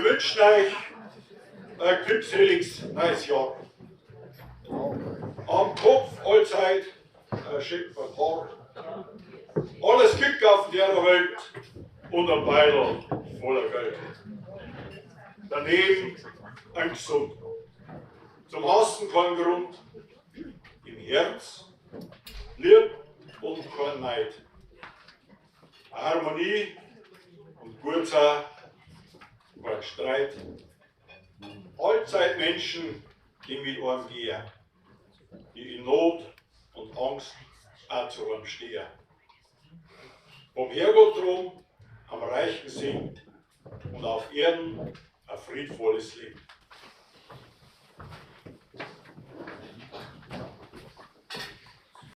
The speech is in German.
Wir wünschen euch ein glückseliges neues Jahr. Am Kopf allzeit ein Schickbart Haar. Alles Glück auf der Welt und ein Beutel voller Geld. Daneben ein Gesund. Zum Hassen kein Grund. Im Herz Lieb und kein Neid. Harmonie und gut sein, kein Streit. Allzeit Menschen, die mit einem gehen, die in Not und Angst auch zu einem stehen. Vom Herrgott drum am reichen Sinn und auf Erden ein friedvolles Leben.